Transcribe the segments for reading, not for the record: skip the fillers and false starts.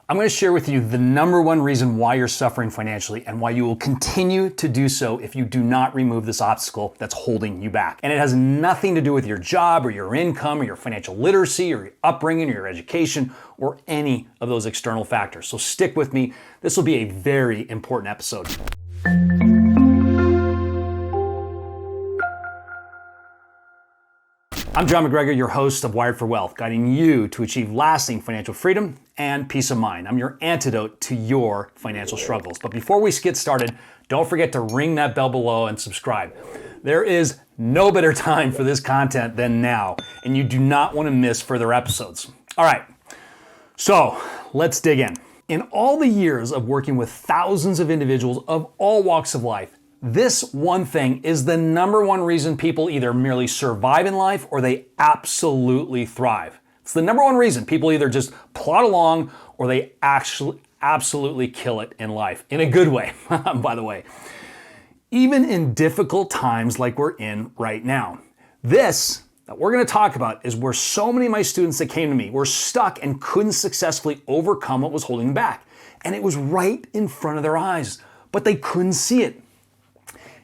I'm going to share with you the number one reason why you're suffering financially and why you will continue to do so if you do not remove this obstacle that's holding you back. And it has nothing to do with your job or your income or your financial literacy or your upbringing or your education or any of those external factors. So stick with me. This will be a very important episode. I'm John MacGregor, your host of Wired for Wealth, guiding you to achieve lasting financial freedom and peace of mind. I'm your antidote to your financial struggles. But before we get started, don't forget to ring that bell below and subscribe. There is no better time for this content than now, and you do not want to miss further episodes. All right, so let's dig in. In all the years of working with thousands of individuals of all walks of life, this one thing is the number one reason people either merely survive in life or they absolutely thrive. It's the number one reason people either just plod along or they actually absolutely kill it in life. In a good way, by the way. Even in difficult times like we're in right now. This that we're going to talk about is where so many of my students that came to me were stuck and couldn't successfully overcome what was holding them back. And it was right in front of their eyes, but they couldn't see it.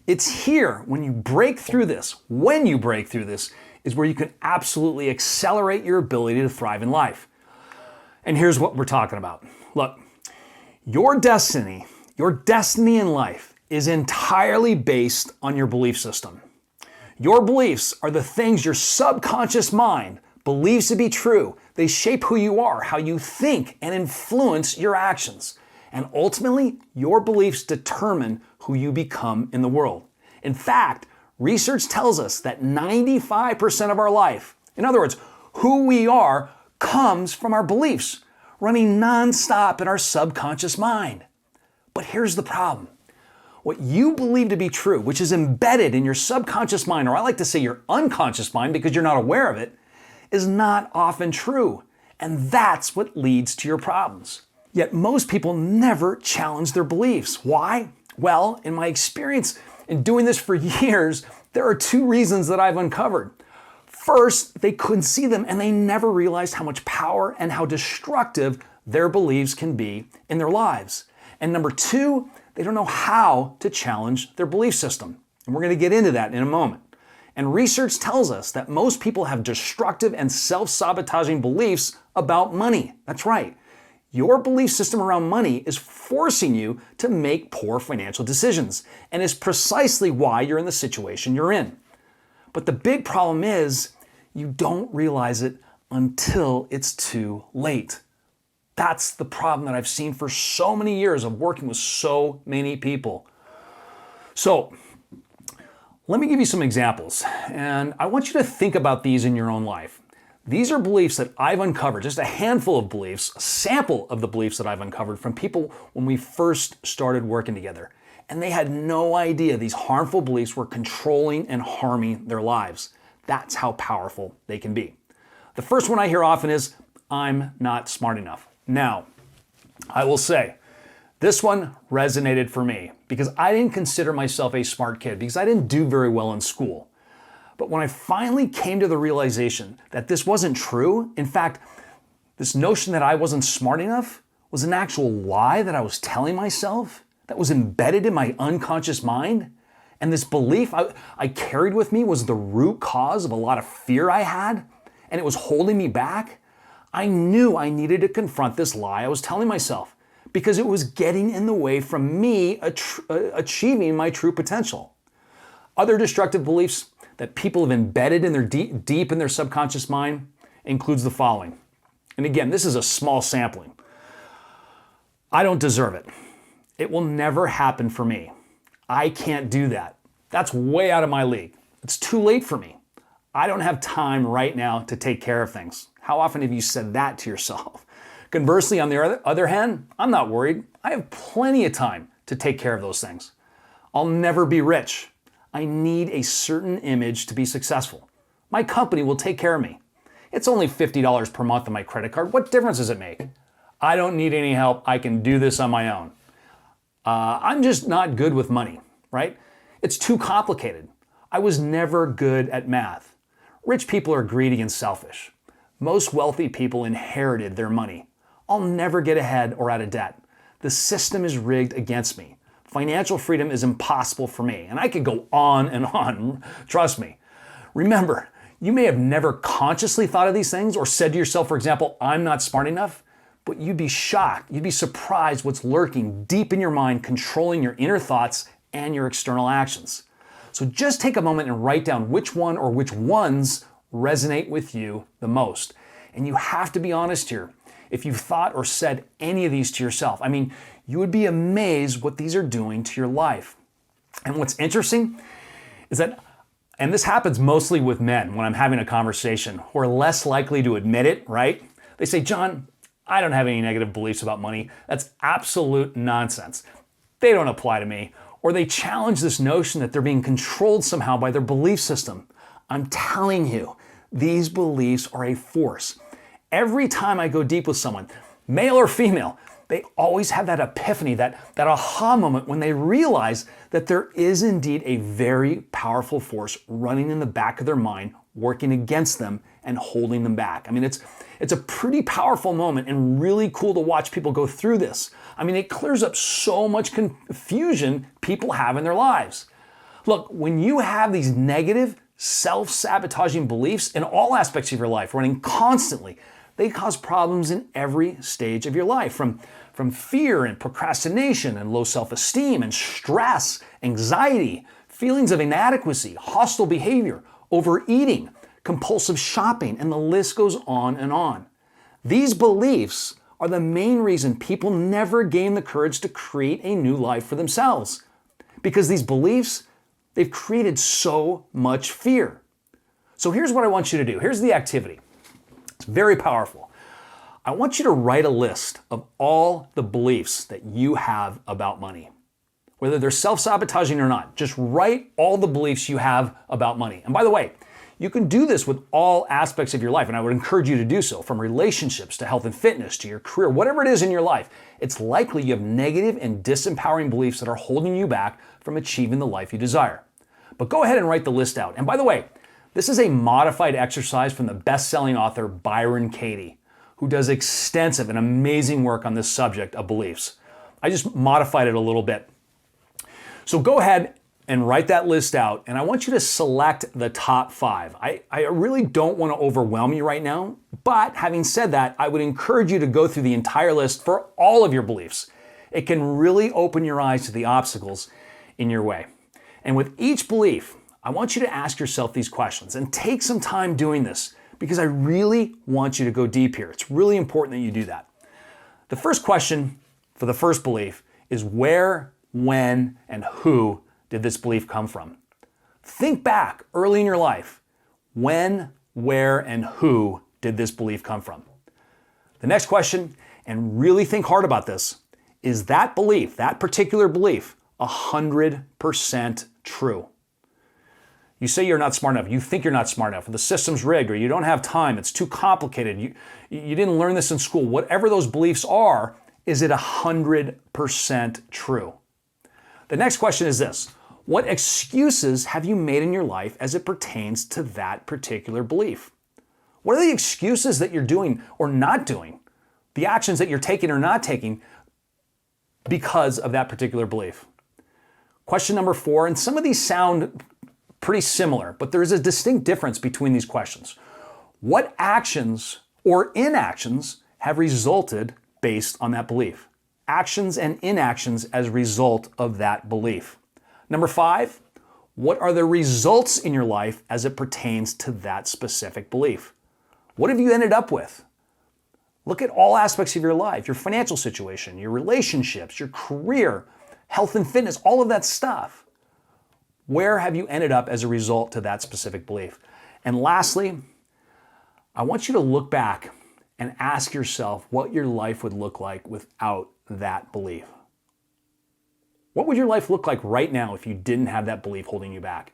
It's here when you break through this, is where you can absolutely accelerate your ability to thrive in life. And here's what we're talking about. Look, your destiny in life is entirely based on your belief system. Your beliefs are the things your subconscious mind believes to be true. They shape who you are, how you think, and influence your actions. And ultimately, your beliefs determine who you become in the world. In fact, research tells us that 95% of our life, in other words, who we are, comes from our beliefs, running nonstop in our subconscious mind. But here's the problem. What you believe to be true, which is embedded in your subconscious mind, or I like to say your unconscious mind because you're not aware of it, is not often true. And that's what leads to your problems. Yet most people never challenge their beliefs. Why? Well, in my experience in doing this for years, there are two reasons that I've uncovered. First, they couldn't see them and they never realized how much power and how destructive their beliefs can be in their lives. And number two, they don't know how to challenge their belief system. And we're going to get into that in a moment. And research tells us that most people have destructive and self-sabotaging beliefs about money. That's right. Your belief system around money is forcing you to make poor financial decisions and is precisely why you're in the situation you're in. But the big problem is you don't realize it until it's too late. That's the problem that I've seen for so many years of working with so many people. So let me give you some examples, and I want you to think about these in your own life. These are beliefs that I've uncovered, just a handful of beliefs, a sample of the beliefs that I've uncovered from people when we first started working together. And they had no idea these harmful beliefs were controlling and harming their lives. That's how powerful they can be. The first one I hear often is, I'm not smart enough. Now, I will say, this one resonated for me because I didn't consider myself a smart kid because I didn't do very well in school. But when I finally came to the realization that this wasn't true, in fact, this notion that I wasn't smart enough was an actual lie that I was telling myself, that was embedded in my unconscious mind, and this belief I carried with me was the root cause of a lot of fear I had, and it was holding me back, I knew I needed to confront this lie I was telling myself because it was getting in the way from me achieving my true potential. Other destructive beliefs that people have embedded in their deep in their subconscious mind includes the following. And again, this is a small sampling. I don't deserve it. It will never happen for me. I can't do that. That's way out of my league. It's too late for me. I don't have time right now to take care of things. How often have you said that to yourself? Conversely, on the other hand, I'm not worried. I have plenty of time to take care of those things. I'll never be rich. I need a certain image to be successful. My company will take care of me. It's only $50 per month on my credit card. What difference does it make? I don't need any help. I can do this on my own. I'm just not good with money, right? It's too complicated. I was never good at math. Rich people are greedy and selfish. Most wealthy people inherited their money. I'll never get ahead or out of debt. The system is rigged against me. Financial freedom is impossible for me. And I could go on and on, trust me. Remember, you may have never consciously thought of these things or said to yourself, for example, I'm not smart enough, but you'd be shocked, you'd be surprised what's lurking deep in your mind, controlling your inner thoughts and your external actions. So just take a moment and write down which one or which ones resonate with you the most. And you have to be honest here. If you've thought or said any of these to yourself, you would be amazed what these are doing to your life. And what's interesting is that, and this happens mostly with men when I'm having a conversation who are less likely to admit it, right? They say, John, I don't have any negative beliefs about money. That's absolute nonsense. They don't apply to me. Or they challenge this notion that they're being controlled somehow by their belief system. I'm telling you, these beliefs are a force. Every time I go deep with someone, male or female, they always have that epiphany, that aha moment when they realize that there is indeed a very powerful force running in the back of their mind, working against them and holding them back. It's a pretty powerful moment and really cool to watch people go through this. It clears up so much confusion people have in their lives. Look, when you have these negative, self-sabotaging beliefs in all aspects of your life running constantly, they cause problems in every stage of your life, from fear and procrastination and low self-esteem and stress, anxiety, feelings of inadequacy, hostile behavior, overeating, compulsive shopping, and the list goes on and on. These beliefs are the main reason people never gain the courage to create a new life for themselves. Because these beliefs, they've created so much fear. So here's what I want you to do. Here's the activity. It's very powerful. I want you to write a list of all the beliefs that you have about money. Whether they're self-sabotaging or not, just write all the beliefs you have about money. And by the way, you can do this with all aspects of your life, and I would encourage you to do so, from relationships to health and fitness to your career, whatever it is in your life. It's likely you have negative and disempowering beliefs that are holding you back from achieving the life you desire. But go ahead and write the list out. And by the way, this is a modified exercise from the best-selling author Byron Katie, who does extensive and amazing work on this subject of beliefs. I just modified it a little bit. So go ahead and write that list out, and I want you to select the top 5. I really don't want to overwhelm you right now, but having said that, I would encourage you to go through the entire list for all of your beliefs. It can really open your eyes to the obstacles in your way. And with each belief, I want you to ask yourself these questions and take some time doing this, because I really want you to go deep here. It's really important that you do that. The first question for the first belief is where, when, and who did this belief come from? Think back early in your life. When, where, and who did this belief come from? The next question, and really think hard about this, is that belief, that particular belief, 100% true? You say you're not smart enough, you think you're not smart enough, or the system's rigged, or you don't have time, it's too complicated, you didn't learn this in school. Whatever those beliefs are, is it 100% true? The next question is this: what excuses have you made in your life as it pertains to that particular belief? What are the excuses that you're doing or not doing? The actions that you're taking or not taking because of that particular belief? Question number 4, and some of these sound pretty similar, but there is a distinct difference between these questions. What actions or inactions have resulted based on that belief? Actions and inactions as a result of that belief. Number 5, what are the results in your life as it pertains to that specific belief? What have you ended up with? Look at all aspects of your life, your financial situation, your relationships, your career, health and fitness, all of that stuff. Where have you ended up as a result to that specific belief? And lastly, I want you to look back and ask yourself what your life would look like without that belief. What would your life look like right now if you didn't have that belief holding you back?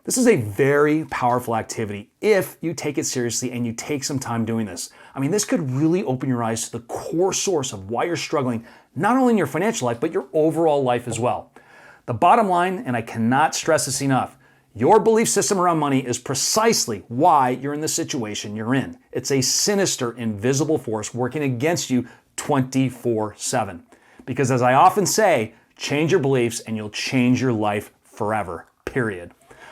This is a very powerful activity if you take it seriously and you take some time doing this. This could really open your eyes to the core source of why you're struggling, not only in your financial life, but your overall life as well. The bottom line, and I cannot stress this enough, your belief system around money is precisely why you're in the situation you're in. It's a sinister, invisible force working against you 24/7. Because as I often say, change your beliefs and you'll change your life forever, period.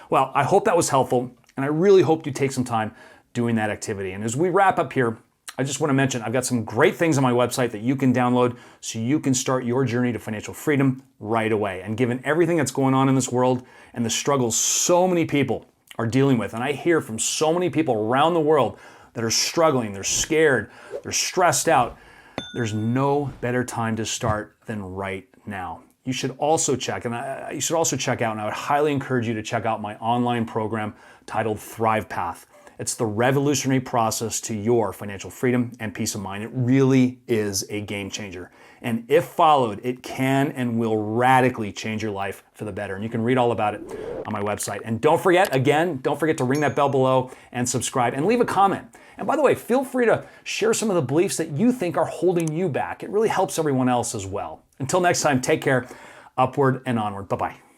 Well, I hope that was helpful, and I really hope you take some time doing that activity. And as we wrap up here, I just want to mention I've got some great things on my website that you can download so you can start your journey to financial freedom right away. And given everything that's going on in this world and the struggles so many people are dealing with, and I hear from so many people around the world that are struggling, they're scared, they're stressed out, there's no better time to start than right now. You should also check out, and I would highly encourage you to check out my online program titled Thrive Path. It's the revolutionary process to your financial freedom and peace of mind. It really is a game changer. And if followed, it can and will radically change your life for the better. And you can read all about it on my website. And don't forget to ring that bell below and subscribe and leave a comment. And by the way, feel free to share some of the beliefs that you think are holding you back. It really helps everyone else as well. Until next time, take care, upward and onward. Bye-bye.